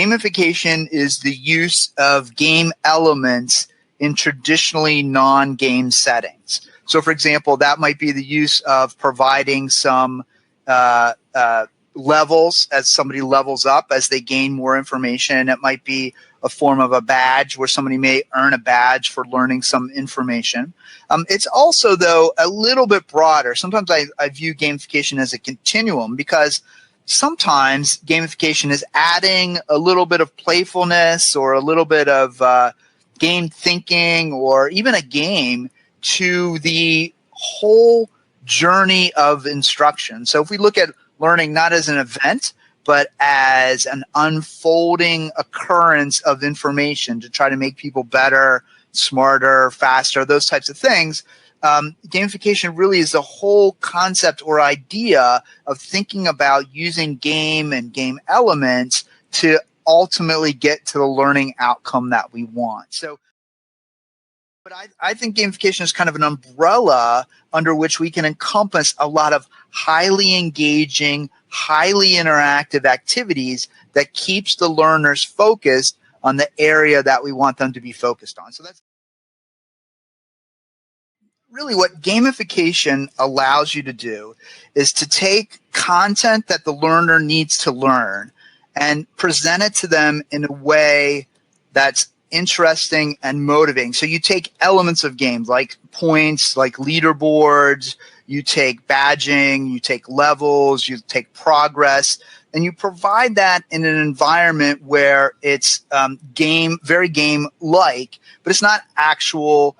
Gamification is the use of game elements in traditionally non-game settings. So, for example, that might be the use of providing some levels as somebody levels up as they gain more information. It might be a form of a badge where somebody may earn a badge for learning some information. It's also, though, a little bit broader. Sometimes I view gamification as a continuum, because sometimes gamification is adding a little bit of playfulness or a little bit of game thinking or even a game to the whole journey of instruction. So if we look at learning not as an event, but as an unfolding occurrence of information to try to make people better, smarter, faster, those types of things, gamification really is the whole concept or idea of thinking about using game and game elements to ultimately get to the learning outcome that we want. So, but I think gamification is kind of an umbrella under which we can encompass a lot of highly engaging, highly interactive activities that keeps the learners focused on the area that we want them to be focused on. So that's really what gamification allows you to do, is to take content that the learner needs to learn and present it to them in a way that's interesting and motivating. So you take elements of games like points, like leaderboards, you take badging, you take levels, you take progress, and you provide that in an environment where it's very game-like, but it's not actual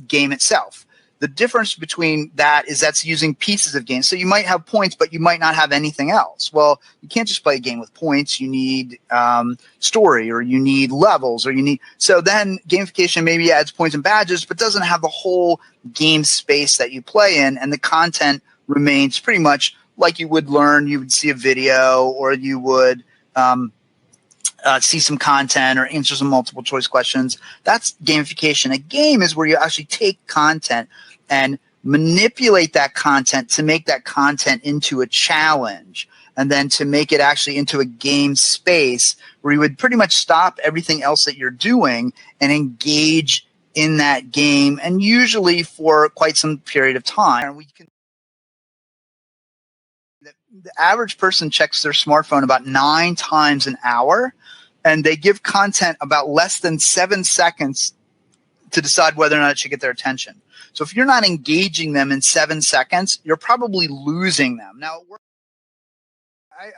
game itself. The difference between that is that's using pieces of games. So you might have points, but you might not have anything else. Well, you can't just play a game with points. You need story, or you need levels, or you need. So then gamification maybe adds points and badges, but doesn't have the whole game space that you play in, and the content remains pretty much like you would learn. You would see a video, or you would see some content or answer some multiple choice questions. That's gamification. A game is where you actually take content and manipulate that content to make that content into a challenge, and then to make it actually into a game space where you would pretty much stop everything else that you're doing and engage in that game, and usually for quite some period of time. And the average person checks their smartphone about 9 times an hour, and they give content about less than 7 seconds to decide whether or not it should get their attention. So if you're not engaging them in 7 seconds, you're probably losing them. Now,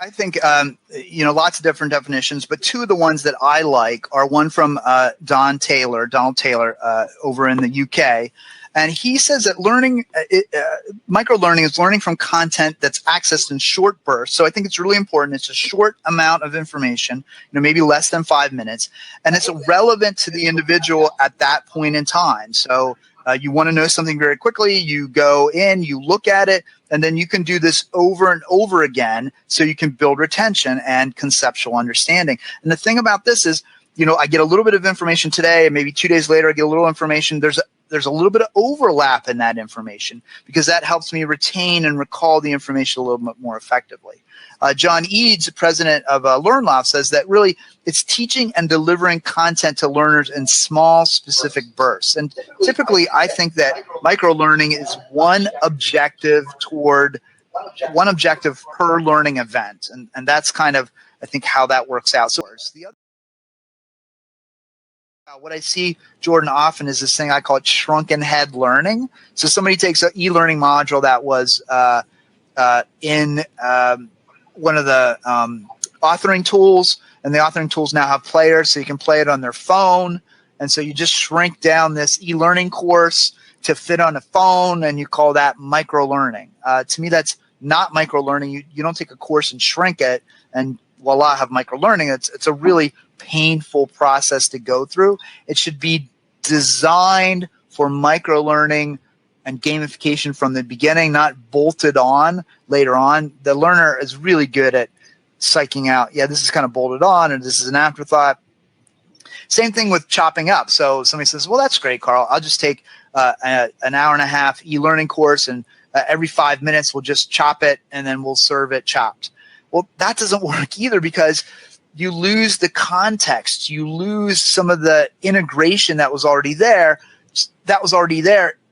I think, lots of different definitions, but two of the ones that I like are one from Donald Taylor over in the UK. And he says that micro-learning is learning from content that's accessed in short bursts. So I think it's really important. It's a short amount of information, maybe less than 5 minutes, and it's relevant to the individual at that point in time. So you want to know something very quickly, you go in, you look at it, and then you can do this over and over again so you can build retention and conceptual understanding. And the thing about this is, I get a little bit of information today, and maybe 2 days later I get a little information. There's a little bit of overlap in that information, because that helps me retain and recall the information a little bit more effectively. John Eads, president of LearnLoft, says that really it's teaching and delivering content to learners in small, specific bursts. And typically, I think that micro-learning is one objective per learning event. And that's kind of, I think, how that works out. So the other what I see, Jordan, often is this thing I call it shrunken head learning. So somebody takes an e-learning module that was in one of the authoring tools, and the authoring tools now have players, so you can play it on their phone. And so you just shrink down this e-learning course to fit on a phone, and you call that micro-learning. To me, that's not micro-learning. You don't take a course and shrink it, and voila, have micro-learning. It's a really painful process to go through. It should be designed for micro-learning and gamification from the beginning, not bolted on later on. The learner is really good at psyching out, this is kind of bolted on, and this is an afterthought. Same thing with chopping up. So somebody says, well, that's great, Karl. I'll just take an hour and a half e-learning course, and every 5 minutes we'll just chop it, and then we'll serve it chopped. Well, that doesn't work either, because you lose the context, you lose some of the integration that was already there,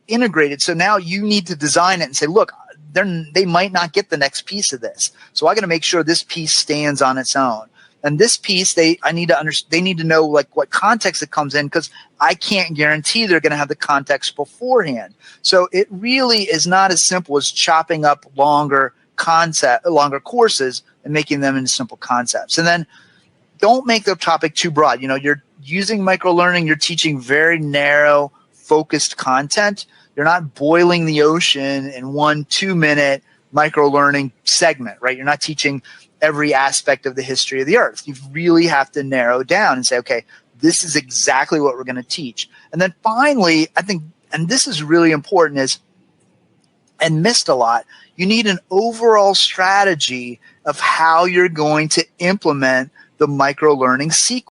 integrated. So now you need to design it and say, look, they might not get the next piece of this. So I got to make sure this piece stands on its own. And this piece, they need to know like what context it comes in, because I can't guarantee they're going to have the context beforehand. So it really is not as simple as chopping up longer courses and making them into simple concepts. And then don't make the topic too broad. You're using microlearning, you're teaching very narrow, focused content. You're not boiling the ocean in 1 2-minute microlearning segment, right? You're not teaching every aspect of the history of the earth. You really have to narrow down and say, okay, this is exactly what we're going to teach. And then finally, I think, and this is really important, and missed a lot, you need an overall strategy of how you're going to implement the microlearning sequence.